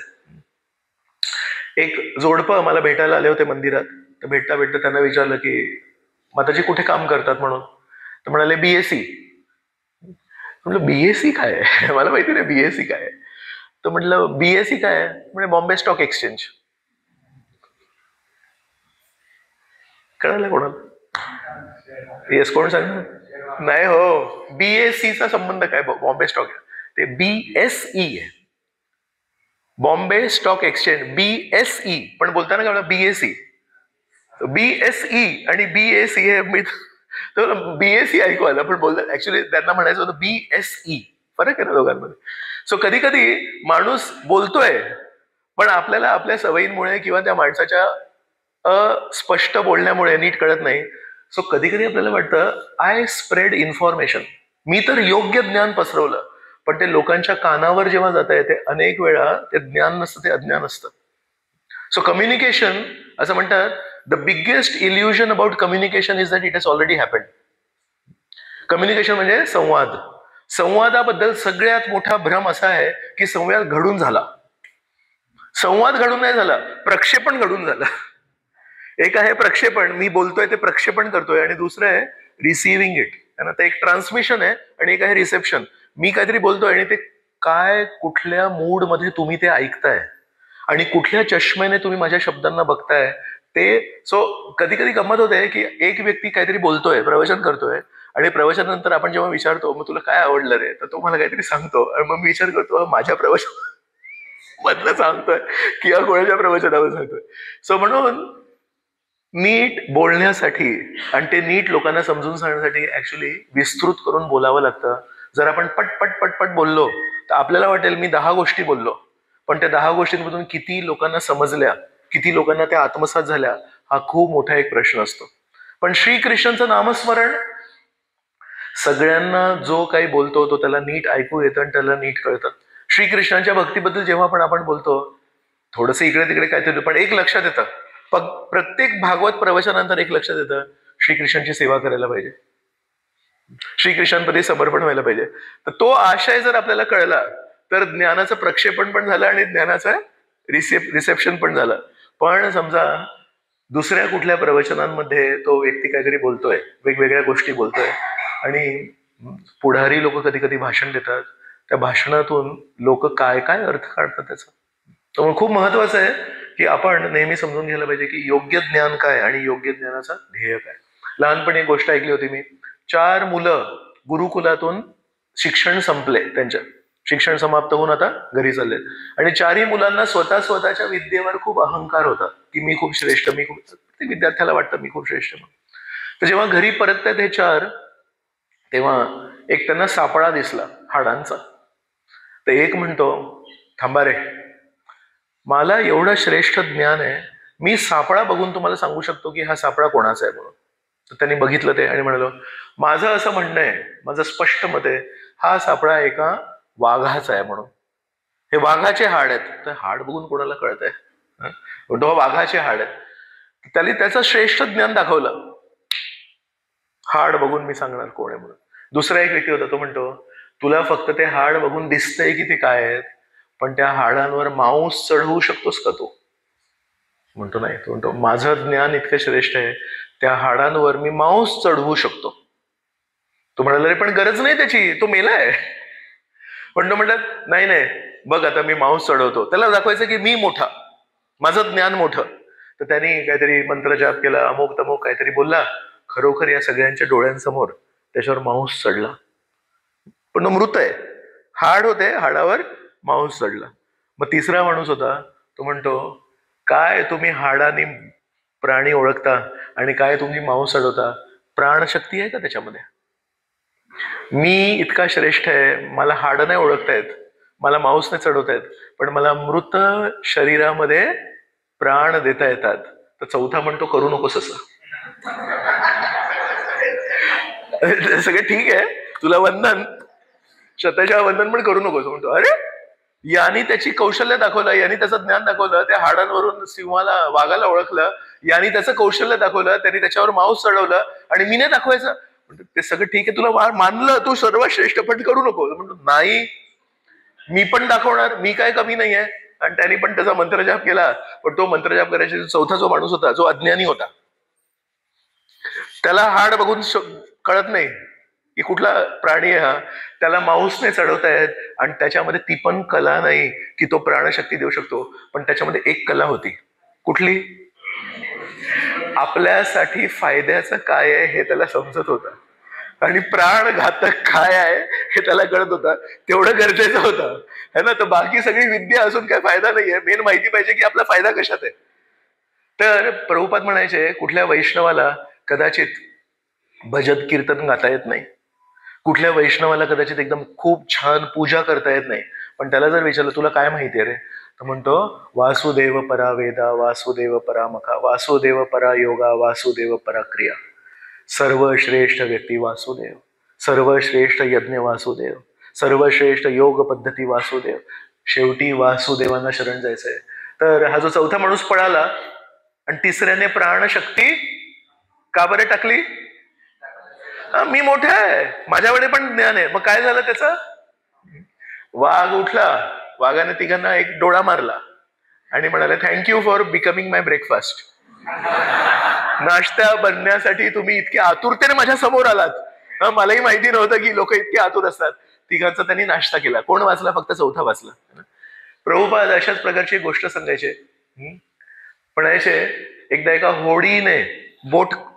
एक जोडपं मला भेटायला आले होते मंदिरात. तर भेटता त्यांना विचारलं की माताजी कुठे काम करतात म्हणून. तर म्हणाले BSc. म्हटलं BSc काय आहे? मला माहिती नाही BSc काय आहे. तर म्हटलं BSE काय आहे? म्हणजे बॉम्बे स्टॉक एक्सचेंज. कळालं कोणाला? येस, कोण सांगणार? नाही हो, BSE चा संबंध काय? बॉम्बे स्टॉक ते BSE आहे, बॉम्बे स्टॉक एक्सचेंज. BSE पण बोलताना काय BSE. BSE आणि BSE हे मी BSE ऐकू आलं, पण बोलतात ऍक्च्युली त्यांना म्हणायचं होतं BSE. फरक आहे ना दोघांमध्ये. सो कधी कधी माणूस बोलतोय, पण आपल्याला आपल्या सवयींमुळे किंवा त्या माणसाच्या अस्पष्ट बोलण्यामुळे नीट कळत नाही. सो कधी कधी आपल्याला वाटतं आय स्प्रेड इन्फॉर्मेशन, मी तर योग्य ज्ञान पसरवलं, पण ते लोकांच्या कानावर जेव्हा जाता येते अनेक वेळा ते ज्ञान नसतं, ते अज्ञान असतं. सो कम्युनिकेशन असं म्हणतात, the biggest illusion about communication is that it has already happened. Communication म्हणजे संवाद. संवादाबद्दल सगळ्यात मोठा भ्रम असा आहे की संवाद घडून झाला. संवाद घडून नाही झाला, प्रक्षेपण घडून झालं. एक आहे प्रक्षेपण, मी बोलतोय ते प्रक्षेपण करतोय, आणि दुसरं आहे रिसिव्हिंग इट. ते एक ट्रान्समिशन आहे आणि एक आहे रिसेप्शन. मी काहीतरी बोलतोय आणि ते काय, कुठल्या मूड मध्ये तुम्ही ते ऐकताय आणि कुठल्या चष्मेने तुम्ही माझ्या शब्दांना बघताय ते. सो कधी कधी गंमत होते की एक व्यक्ती काहीतरी बोलतोय, प्रवचन करतोय, आणि प्रवचनानंतर आपण जेव्हा विचारतो मग तुला काय आवडलं रे, तर तो मला काहीतरी सांगतो, आणि मग मी विचार करतो माझ्या प्रवचन मधलं सांगतोय किंवा कोणाच्या प्रवचनावर सांगतोय. सो म्हणून नीट बोलण्यासाठी आणि ते नीट लोकांना समजून सांगण्यासाठी ऍक्च्युली विस्तृत करून बोलावं लागतं. जर आपण पटपट पटपट बोललो तर आपल्याला वाटेल मी 10 गोष्टी बोललो, पण त्या 10 गोष्टींमधून किती लोकांना समजल्या, किती लोकांना त्या आत्मसात झाल्या, हा खूप मोठा एक प्रश्न असतो. पण श्रीकृष्णांचं नामस्मरण सगळ्यांना जो काही बोलतो तो त्याला नीट ऐकू येतं आणि त्याला नीट कळतं. श्रीकृष्णांच्या भक्तीबद्दल जेव्हा पण आपण बोलतो थोडंसं इकडे तिकडे काहीतरी, पण एक लक्षात येतं, प्रत्येक भागवत प्रवचनानंतर एक लक्षात येतं, श्रीकृष्णांची सेवा करायला पाहिजे, श्रीकृष्णांप्रती समर्पण व्हायला पाहिजे. तर तो आशय जर आपल्याला कळला तर ज्ञानाचं प्रक्षेपण पण झालं आणि ज्ञानाचं रिसेप्शन पण झालं. पण समजा दुसऱ्या कुठल्या प्रवचनांमध्ये तो व्यक्ती काहीतरी बोलतोय, वेगवेगळ्या गोष्टी बोलतोय, आणि पुढारी लोक कधी कधी भाषण देतात, त्या भाषणातून लोक काय काय अर्थ काढतात त्याचा. त्यामुळे खूप महत्वाचं आहे की आपण नेहमी समजून घ्यायला पाहिजे की योग्य ज्ञान काय आणि योग्य ज्ञानाचा ध्येय काय. लहानपणी एक गोष्ट ऐकली होती मी, 4 मुलं गुरुकुलातून शिक्षण संपले, त्यांच्या शिक्षण समाप्त होऊन आता घरी चालले, आणि 4ही मुलांना स्वतःच्या विद्येवर खूप अहंकार होता की मी खूप श्रेष्ठ, मी खूप, ते विद्यार्थ्याला वाटतं मी खूप श्रेष्ठ. तर जेव्हा घरी परततात हे 4, तेव्हा एक त्यांना सापळा दिसला हाडांचा. तर एक म्हणतो, थांबा रे, मला एवढं श्रेष्ठ ज्ञान आहे, मी सापळा बघून तुम्हाला सांगू शकतो की हा सापळा कोणाचा आहे म्हणून. तर त्यांनी बघितलं ते आणि म्हणालो, माझं असं म्हणणं आहे, माझं स्पष्ट मत आहे, हा सापळा एका वाघाचा आहे म्हणून. हे वाघाचे हाड आहेत. तर हाड बघून कोणाला कळतंय, म्हणतो वाघाचे हाड आहेत. त्याने त्याचं श्रेष्ठ ज्ञान दाखवलं, हाड बघून मी सांगणार कोण आहे म्हणून. दुसरा एक व्यक्ती होता, तो म्हणतो, तुला फक्त ते हाड बघून दिसतंय की ते काय आहेत, पण त्या हाडांवर मांस चढवू शकतोस का तू? म्हणतो नाही. तो म्हणतो माझं ज्ञान इतकं श्रेष्ठ आहे, त्या हाडांवर मी मांस चढवू शकतो. तो म्हणाला, रे पण गरज नाही त्याची, तो मेलाय. पण तो म्हणतात नाही नाही, बघ आता मी मांस चढवतो. त्याला दाखवायचं की मी मोठा, माझं ज्ञान मोठं. तर त्यांनी काहीतरी मंत्रजाप केला, अमुक तमुक काहीतरी बोलला, खरोखर या सगळ्यांच्या डोळ्यांसमोर त्याच्यावर मांस चढला. पण तो मृत आहे, हाड होते, हाडावर मांस चढला. मग तिसरा माणूस होता, तो म्हणतो, काय तुम्ही हाडाने प्राणी ओळखता आणि काय तुम्ही मांस चढवता, प्राणशक्ती आहे का त्याच्यामध्ये? मी इतका श्रेष्ठ आहे, मला हाड नाही ओळखता येत, मला मांस नाही चढवता येत, पण मला मृत शरीरामध्ये प्राण देता येतात. तर चौथा म्हणतो, करू नकोस असं. सगळं ठीक आहे, तुला वंदन, शतशः वंदन, पण करू नकोस. म्हणतो, अरे यांनी त्याची कौशल्य दाखवलं, यांनी त्याचं ज्ञान दाखवलं, त्या हाडांवरून सिंहाला, वाघाला ओळखलं, यांनी त्याचं कौशल्य दाखवलं, त्यांनी त्याच्यावर मांस चढवलं, आणि मी नाही दाखवायचं. म्हणतो ते सगळं ठीक आहे, तुला मानलं, तू सर्वश्रेष्ठ, पण करू नको. म्हणतो नाही, मी पण दाखवणार, मी काय कमी नाही आहे. आणि त्यांनी पण त्याचा मंत्रजाप केला, पण तो मंत्रजाप करायचा चौथा जो माणूस होता, जो अज्ञानी होता, त्याला हाड बघून कळत नाही, की कुठला प्राणी आहे हा, त्याला माऊसने चढवतायत आणि त्याच्यामध्ये ती पण कला नाही की तो प्राणशक्ती देऊ शकतो, पण त्याच्यामध्ये एक कला होती. कुठली? आपल्यासाठी फायद्याचं काय आहे हे त्याला समजत होतं आणि प्राणघातक काय आहे हे त्याला कळत होता. तेवढं गरजेचं होतं है ना. तर बाकी सगळी विद्या असून काय फायदा नाहीये, मेन माहिती पाहिजे की आपला फायदा कशात आहे. तर प्रभुपाद म्हणायचे कुठल्या वैष्णवाला कदाचित भजन कीर्तन गाता येत नाही, कुठल्या वैष्णवाला कदाचित एकदम खूप छान पूजा करता येत नाही, पण त्याला जर विचारलं तुला काय माहितीये रे, तर म्हणतो वासुदेव परा वेदा, वासुदेव परा मखा, वासुदेव परा योगा, वासुदेव परा क्रिया, सर्वश्रेष्ठ व्यक्ती वासुदेव, सर्वश्रेष्ठ यज्ञ वासुदेव, सर्वश्रेष्ठ योग पद्धती वासुदेव. शेवटी वासुदेवांना शरण जायचंय. तर हा जो चौथा माणूस पळाला आणि तिसऱ्याने प्राणशक्ती का बरे टाकली? मी मोठा आहे, माझ्याकडे पण ज्ञान आहे. मग काय झालं त्याचं? वाघ उठला, वाघाने तिघांना एक डोळा मारला आणि म्हणाले thank you for becoming my breakfast. नाश्ता बनण्यासाठी तुम्ही इतके आतुरतेने माझ्या समोर आलात, मलाही माहिती नव्हतं की लोक इतके आतुर असतात. तिघांचा त्यांनी नाश्ता केला. कोण वाचला? फक्त चौथा वाचला. प्रभुपाद अशाच प्रकारची गोष्ट सांगायचे. म्हणायचे एकदा एका होडीने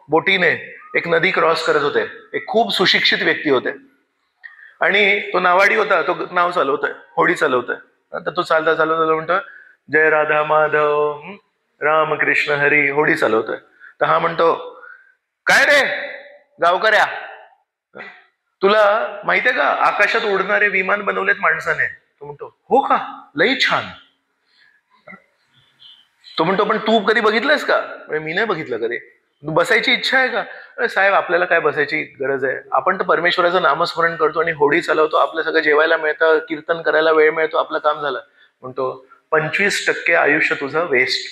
बोटीने एक नदी क्रॉस करत होते. एक खूप सुशिक्षित व्यक्ती होते आणि तो नावाडी होता. तो नाव चालवतोय, होडी चालवतोय. तर तो चालता चालवता म्हणतो जय राधा माधव रामकृष्ण हरी, होडी चालवतोय. तर हा म्हणतो काय रे गावकऱ्या, तुला माहितीये का आकाशात उडणारे विमान बनवलेत माणसाने? तो म्हणतो हो का, लई छान. तो म्हणतो पण तू कधी बघितलंयस का? मी नाही बघितलं कधी. बसायची इच्छा आहे का? अरे साहेब आपल्याला काय बसायची गरज आहे, आपण तर परमेश्वराचं नामस्मरण करतो आणि होडी चालवतो, आपलं सगळं जेवायला मिळतं, कीर्तन करायला वेळ मिळतो, आपलं काम झालं. म्हणतो 25% आयुष्य तुझं वेस्ट,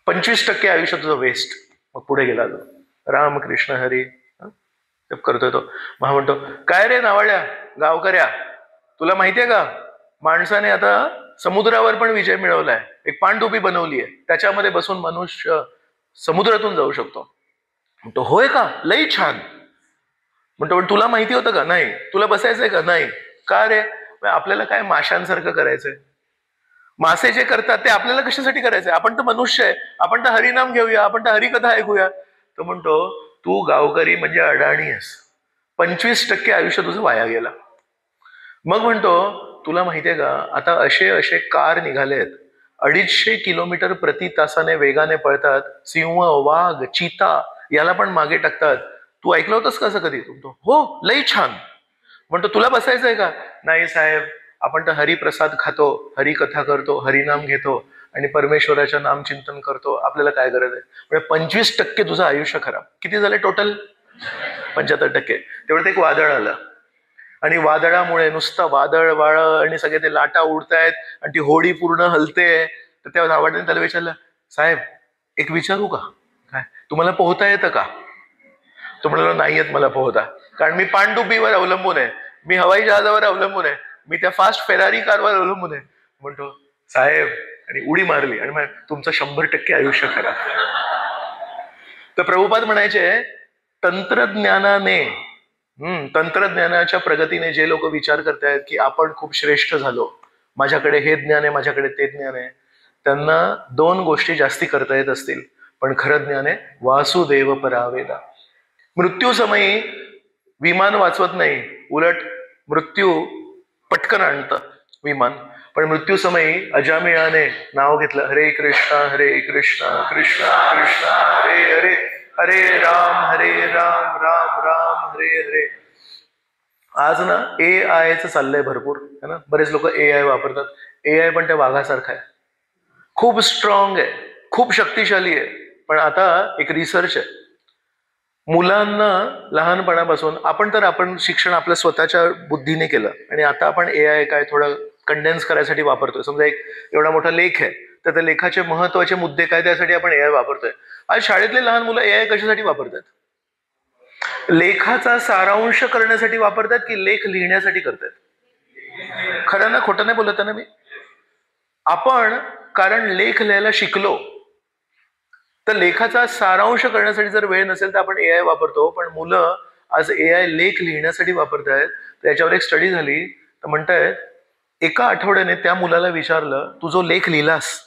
25% आयुष्य तुझं वेस्ट. मग पुढे गेला तो रामकृष्ण हरी करतोय तो. मग म्हणतो काय रे नावाड्या गावकऱ्या, तुला माहितीये का माणसाने आता समुद्रावर पण विजय मिळवलाय. एक पाणडुबी बनवली आहे, त्याच्यामध्ये बसून मनुष्य समुद्रातून जाऊ शकतो. म्हणतो होय का, लई छान. म्हणतो पण तुला माहिती होतं का? नाही. तुला बसायचंय का? नाही. का रे? आपल्याला काय माशांसारखं करायचंय? मासे जे करतात ते आपल्याला कशासाठी करायचंय? आपण तर मनुष्य आहे, आपण तर हरिनाम घेऊया, आपण तर हरिकथा ऐकूया. तो म्हणतो तू गावकरी म्हणजे अडाणी आहेस, 25% आयुष्य तुझं वाया गेला. मग म्हणतो तुला माहितीये का आता असे कार निघालेत, 250 किलोमीटर प्रति तासाने वेगाने पळतात, सिंह वाघ चिता याला पण मागे टाकतात. तू ऐकलं होतंस का असं कधी? म्हणतो हो लई छान. म्हणतो तुला बसायचंय का? नाही साहेब, आपण तर हरिप्रसाद खातो, हरिकथा करतो, हरिनाम घेतो आणि परमेश्वराचं नामचिंतन करतो, आपल्याला काय गरज आहे? म्हणजे 25% तुझं आयुष्य खराब. किती झाले टोटल? 75%. तेवढं एक वादळ आलं आणि वादळामुळे नुसतं वादळ वाळ आणि सगळे ते लाटा उडतायत आणि ती होडी पूर्ण हलते. तर त्या नावाड्याने त्याला विचारलं साहेब एक विचारू का? काय तुम्हाला पोहता येतं का? तो म्हणाला नाही येत मला पोहता, कारण मी पाणडुबीवर अवलंबून आहे, मी हवाई जहाजावर अवलंबून आहे, मी त्या फास्ट फेरारी कारवर अवलंबून आहे. म्हणतो साहेब आणि उडी मारली आणि तुमचं 100% आयुष्य खराब. तर प्रभुपाद म्हणायचे तंत्रज्ञानाच्या प्रगतीने जे लोक विचार करतायत की आपण खूप श्रेष्ठ झालो, माझ्याकडे हे ज्ञान आहे, माझ्याकडे ते ज्ञान आहे, त्यांना 2 गोष्टी जास्ती करता येत असतील, पण खरं ज्ञान आहे वासुदेव परावेदा. मृत्यू समयी विमान वाचवत नाही, उलट मृत्यू पटकन आणतं विमान. पण मृत्यू समयी अजामिळाने नाव घेतलं हरे कृष्णा कृष्ण कृष्ण हरे हरे, हरे राम राम राम हरे हरे. आज ना AI चाललंय भरपूर है ना, बरेच लोक AI वापरतात. AI पण त्या वाघासारखा आहे, खूप स्ट्रॉंग आहे, खूप शक्तिशाली आहे. पण आता एक रिसर्च आहे, मुलांना लहानपणापासून आपण शिक्षण आपल्या स्वतःच्या बुद्धीने केलं आणि आता आपण AI काय थोडं कंडेन्स करायसाठी वापरतोय. समजा एक एवढा मोठा लेख आहे, तर त्या लेखाचे महत्वाचे मुद्दे काय त्यासाठी आपण AI वापरतोय. आज शाळेतले लहान मुलं AI कशासाठी वापरतात? लेखाचा सारांश करण्यासाठी वापरतात की लेख लिहिण्यासाठी करतात? खरं ना खोटं नाही बोलत ना मी. आपण कारण लेख लिहायला शिकलो, तर लेखाचा सारांश करण्यासाठी जर वेळ नसेल तर आपण AI वापरतो. पण मुलं आज AI लेख लिहिण्यासाठी वापरतायत. तर याच्यावर एक स्टडी झाली, तर म्हणतायत एका आठवड्याने त्या मुलाला विचारलं, तू जो लेख लिहिलास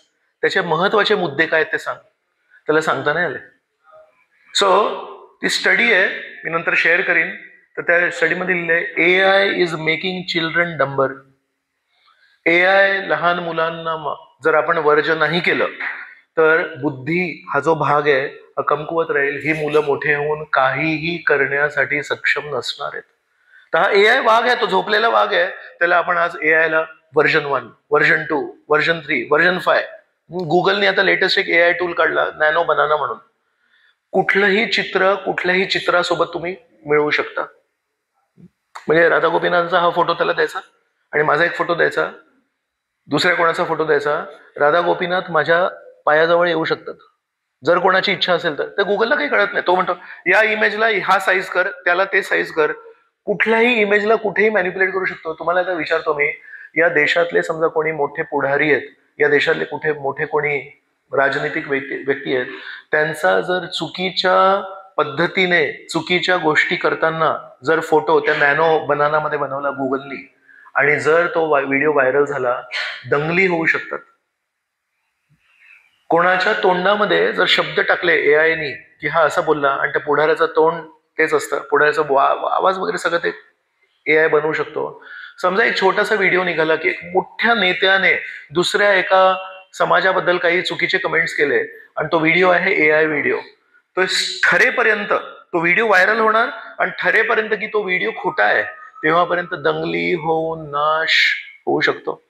त्याचे महत्वाचे मुद्दे काय ते सांग. त्याला सांगता नाही आले. सो ती स्टडी आहे, मी नंतर शेअर करीन. तर त्या स्टडीमध्ये लिहिलंय AI is making children dumber. AI लहान मुलांना जर आपण वर्ज नाही केलं तर बुद्धी हा जो भाग आहे हा कमकुवत राहील. ही मुलं मोठे होऊन काहीही करण्यासाठी सक्षम नसणार आहेत. तर हा AI वाघ आहे, तो झोपलेला वाघ आहे. त्याला आपण आज AI ला व्हर्जन 1, व्हर्जन 2, व्हर्जन 3, व्हर्जन 5. गुगलने आता लेटेस्ट एक AI टूल काढला, नॅनो बनाना म्हणून. कुठलंही चित्र कुठल्याही चित्रासोबत तुम्ही मिळवू शकता. म्हणजे राधा गोपीनाथचा हा फोटो त्याला द्यायचा आणि माझा एक फोटो द्यायचा, दुसऱ्या कोणाचा फोटो द्यायचा. राधा गोपीनाथ माझ्या पायाजवळ येऊ शकतात जर कोणाची इच्छा असेल तर. ते गुगलला काही कळत नाही. तो म्हणतो या इमेजला हा साईज कर, त्याला ते साईज कर. कुठल्याही इमेजला कुठेही मॅनिप्युलेट करू शकतो. तुम्हाला आता विचारतो मी, या देशातले समजा कोणी मोठे पुढारी आहेत, या देशातले कुठे मोठे कोणी राजनीतिक व्यक्ती आहेत, त्यांचा जर चुकीच्या पद्धतीने चुकीच्या गोष्टी करताना जर फोटो त्या नॅनो बनानामध्ये बनवला गुगलनी आणि जर तो व्हिडिओ व्हायरल झाला, दंगली होऊ शकतात. कोणाच्या तोंडामध्ये जर शब्द टाकले AIनी की हा असा बोलला आणि त्या पुढाऱ्याचं तोंड तेच असतं, पुढाऱ्याचा आवाज वगैरे सगळं ते AI बनवू शकतो. समजा एक छोटासा व्हिडिओ निघाला की एक मोठ्या नेत्याने दुसऱ्या एका समाजाबद्दल काही चुकीचे कमेंट्स केले आणि तो व्हिडिओ आहे AI व्हिडिओ. तो ठरेपर्यंत तो व्हिडिओ व्हायरल होणार आणि ठरेपर्यंत की तो व्हिडिओ खोटा आहे तेव्हापर्यंत दंगली होऊन नाश होऊ शकतो.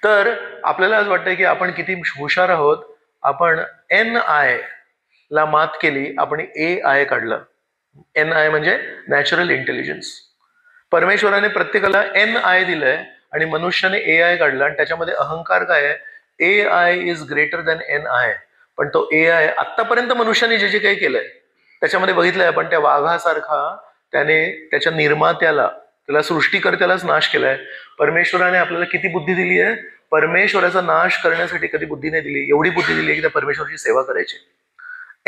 तर आपल्याला आज वाटतंय की आपण किती हुशार आहोत. आपण NI ला मात केली, आपण AI काढलं. NI म्हणजे नॅचरल इंटेलिजन्स. परमेश्वराने प्रत्येकाला NI दिलंय आणि मनुष्याने AI काढला आणि त्याच्यामध्ये अहंकार काय आहे, AI is greater than NI. पण तो AI आतापर्यंत मनुष्याने जे जे काही केलंय त्याच्यामध्ये बघितलंय आपण, त्या वाघासारखा त्याने त्याच्या निर्मात्याला, त्याला सृष्टीकर्त्यालाच नाश केलाय. परमेश्वराने आपल्याला किती बुद्धी दिली आहे, परमेश्वराचा नाश करण्यासाठी कधी बुद्धी नाही दिली. एवढी बुद्धी दिली आहे की त्या परमेश्वराची सेवा करायची.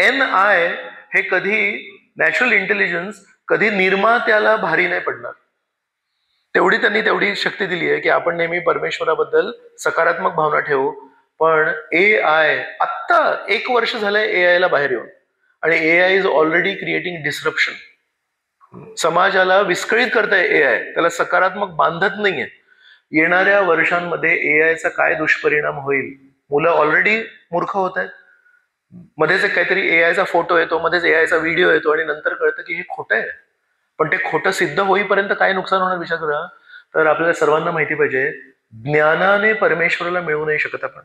NI हे कधी नॅचरल इंटेलिजन्स कधी निर्मात्याला भारी नाही पडणार. त्यांनी तेवढी शक्ती दिली आहे की आपण नेहमी परमेश्वराबद्दल सकारात्मक भावना ठेवू. पण AI आत्ता 1 वर्ष झालंय AI ला बाहेर येऊन, आणि AI is already creating disruption. समाजाला विस्कळीत करताय AI, त्याला सकारात्मक बांधत नाहीये. येणाऱ्या वर्षांमध्ये AIचा काय दुष्परिणाम होईल, मुलं ऑलरेडी मूर्ख होत आहेत. मध्येच काहीतरी AIचा फोटो येतो, मध्येच AIचा व्हिडिओ येतो आणि नंतर कळतं की हे खोटं आहे. पण ते खोटं सिद्ध होईपर्यंत काय नुकसान होणार विचार करा. तर आपल्याला सर्वांना माहिती पाहिजे, ज्ञानाने परमेश्वराला मिळवू नाही शकत आपण,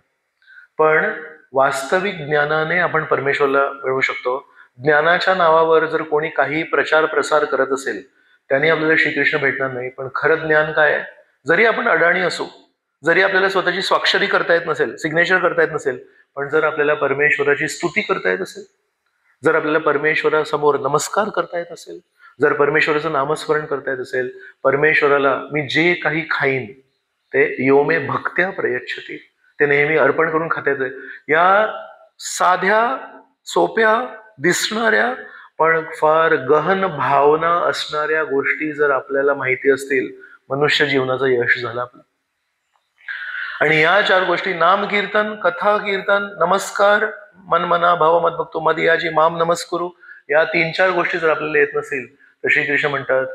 पण वास्तविक ज्ञानाने आपण परमेश्वराला मिळवू शकतो. ज्ञानाच्या नावावर जर कोणी काही प्रचार प्रसार करत असेल त्याने आपल्याला श्रीकृष्ण भेटणार नाही. पण खरं ज्ञान काय आहे, जरी आपण अडाणी असू, जरी आपल्याला स्वतःची स्वाक्षरी करता येत नसेल, सिग्नेचर करता येत नसेल, पण जर आपल्याला परमेश्वराची स्तुती करता येत असेल, जर आपल्याला परमेश्वरासमोर नमस्कार करता येत असेल, जर परमेश्वराचं नामस्मरण करता येत असेल, परमेश्वराला मी जे काही खाईन ते योमे भक्त्या प्रयच्छती, ते नेहमी अर्पण करून खाता येते. या साध्या सोप्या दिसणाऱ्या पण फार गहन भावना असणाऱ्या गोष्टी जर आपल्याला माहिती असतील, मनुष्य जीवनाचं यश झालं आपलं. आणि या 4 गोष्टी, नाम कीर्तन, कथा कीर्तन, नमस्कार, मनमना भाव मत भक्तो मद याजी माम नमस्कुरु, या 3-4 गोष्टी जर आपल्याला येत नसेल तर श्रीकृष्ण म्हणतात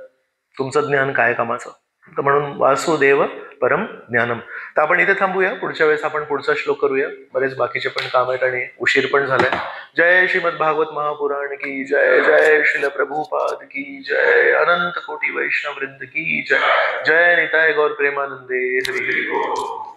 तुमचं ज्ञान काय कामाचं. तर म्हणून वासुदेव परम ज्ञानम. तर आपण इथे थांबूया, पुढच्या वेळेस आपण पुढचा श्लोक करूया. बरेच बाकीचे पण काम आहेत आणि उशीर पण झालाय. जय श्रीमद भागवत महापुराण की जय. जय श्रील प्रभुपाद की जय. अनंत कोटी वैष्णव वृंद की जय. जय निताय गौर प्रेमानंदे. हरि हरि बोल.